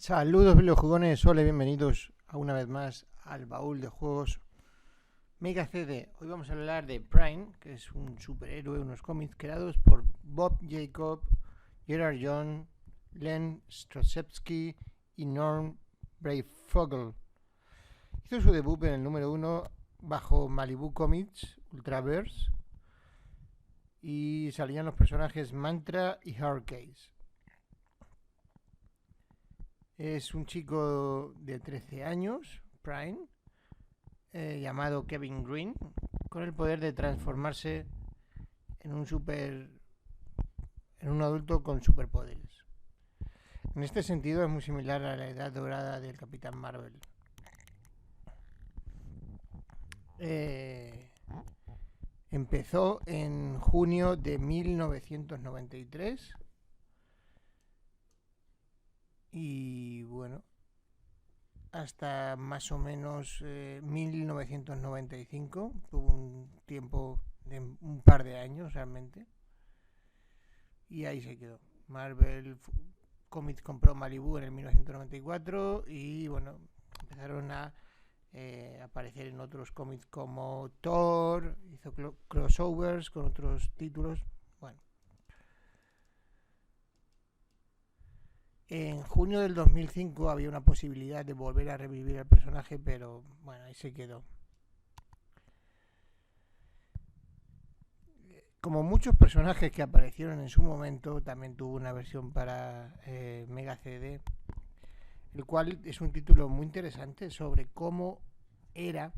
Saludos videojugones, hola, bienvenidos a una vez más al baúl de juegos Mega CD. Hoy vamos a hablar de Prime, que es un superhéroe, unos cómics creados por Bob Jacob, Gerard John, Len Stroszewski y Norm Breyfogle. Hizo su debut en el número 1 bajo Malibu Comics Ultraverse y salían los personajes Mantra y Hardcase. Es un chico de 13 años, Prime, llamado Kevin Green, con el poder de transformarse en un adulto con superpoderes. En este sentido es muy similar a la edad dorada del Capitán Marvel. Empezó en junio de 1993 y bueno, hasta más o menos 1995, tuvo un tiempo de un par de años realmente, y ahí se quedó. Marvel Comics compró Malibu en el 1994 y bueno, empezaron a aparecer en otros cómics como Thor, hizo crossovers con otros títulos. Bueno, en junio del 2005 había una posibilidad de volver a revivir al personaje, pero bueno, ahí se quedó. Como muchos personajes que aparecieron en su momento, también tuvo una versión para Mega CD, el cual es un título muy interesante sobre cómo era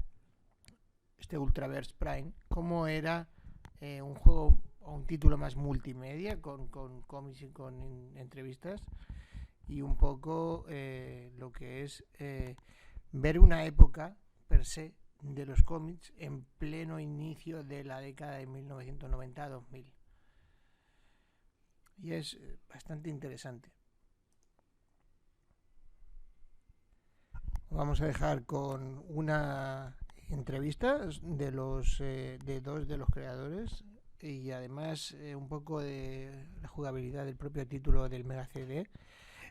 este Ultraverse Prime, cómo era un juego o un título más multimedia con cómics y con entrevistas, y un poco lo que es ver una época per se de los cómics en pleno inicio de la década de 1990-2000. Y es bastante interesante. Vamos a dejar con una entrevista de dos de los creadores y además un poco de la jugabilidad del propio título del Mega CD.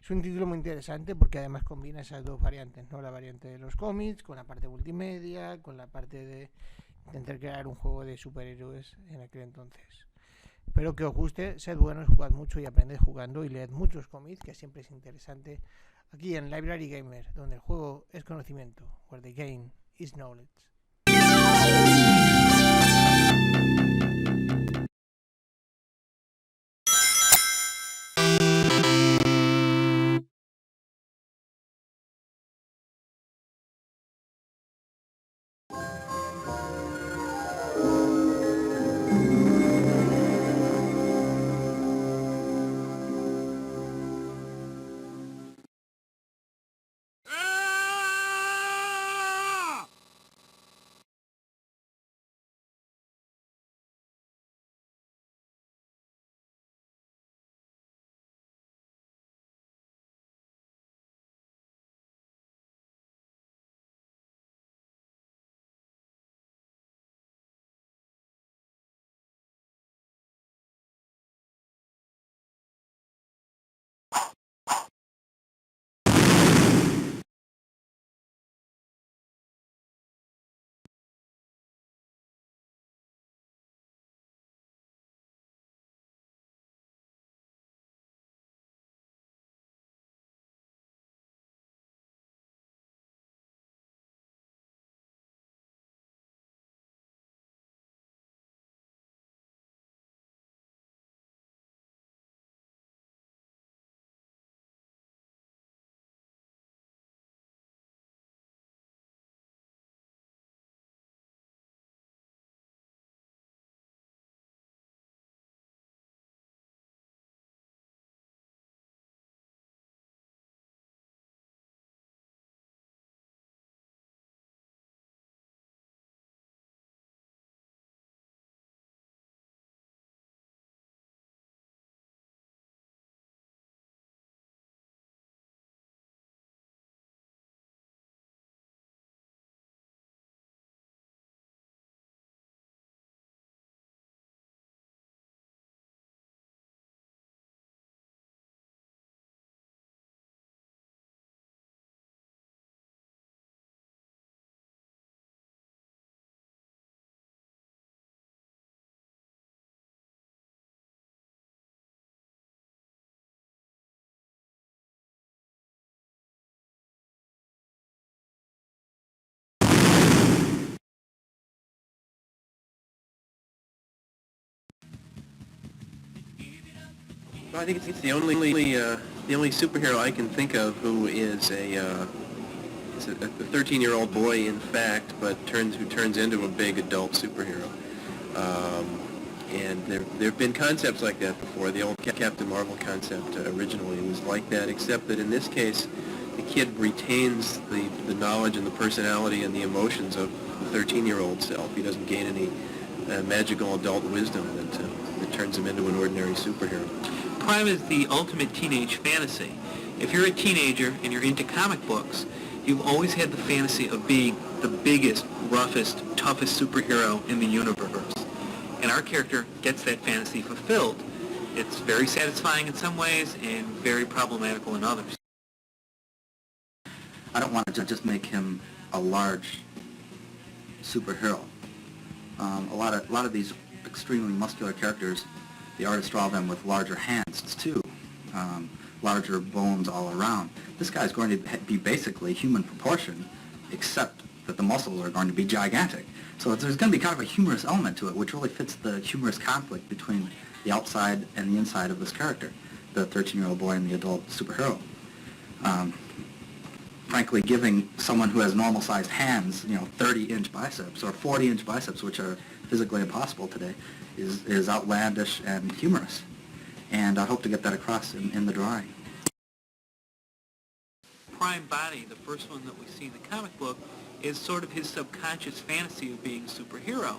Es un título muy interesante porque además combina esas dos variantes, ¿no? La variante de los cómics con la parte multimedia, con la parte de intentar crear un juego de superhéroes en aquel entonces. Espero que os guste, sed buenos, jugad mucho y aprended jugando y leed muchos cómics, que siempre es interesante, aquí en Library Gamer, donde el juego es conocimiento, where the game is knowledge. Well, I think it's the only superhero I can think of who is a 13-year-old boy, in fact, but who turns into a big adult superhero. And there have been concepts like that before. The old Captain Marvel concept originally was like that, except that in this case, the kid retains the knowledge and the personality and the emotions of the 13-year-old self. He doesn't gain any magical adult wisdom that turns him into an ordinary superhero. Prime is the ultimate teenage fantasy. If you're a teenager and you're into comic books, you've always had the fantasy of being the biggest, roughest, toughest superhero in the universe. And our character gets that fantasy fulfilled. It's very satisfying in some ways and very problematical in others. I don't want to just make him a large superhero. A lot of these extremely muscular characters, the artist draw them with larger hands too, larger bones all around. This guy's going to be basically human proportion, except that the muscles are going to be gigantic. So there's going to be kind of a humorous element to it, which really fits the humorous conflict between the outside and the inside of this character, the 13-year-old boy and the adult superhero. Frankly, giving someone who has normal-sized hands, 30-inch biceps or 40-inch biceps, which are physically impossible today, is outlandish and humorous. And I hope to get that across in the drawing. Prime body, the first one that we see in the comic book, is sort of his subconscious fantasy of being a superhero.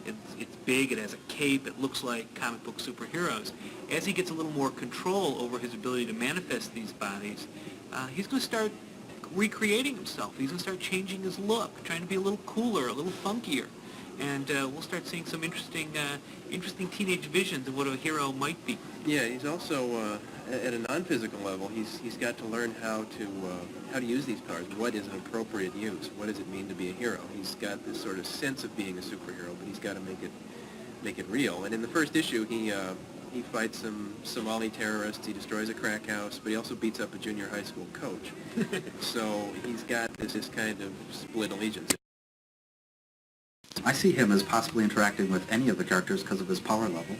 It's big, it has a cape, it looks like comic book superheroes. As he gets a little more control over his ability to manifest these bodies, he's going to start recreating himself. He's going to start changing his look, trying to be a little cooler, a little funkier. And we'll start seeing some interesting teenage visions of what a hero might be. Yeah, he's also at a non-physical level. He's got to learn how to use these powers. What is an appropriate use? What does it mean to be a hero? He's got this sort of sense of being a superhero, but he's got to make it real. And in the first issue, he fights some Somali terrorists. He destroys a crack house, but he also beats up a junior high school coach. So he's got this kind of split allegiance. I see him as possibly interacting with any of the characters because of his power level.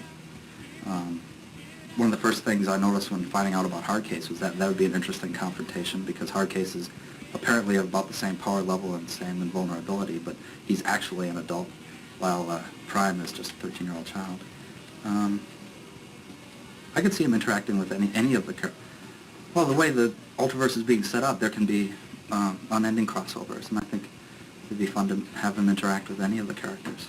One of the first things I noticed when finding out about Hardcase was that would be an interesting confrontation, because Hardcase is apparently about the same power level and same invulnerability, but he's actually an adult, while Prime is just a 13-year-old child. I could see him interacting with any of the characters. Well, the way the Ultraverse is being set up, there can be unending crossovers, and I think it'd be fun to have him interact with any of the characters.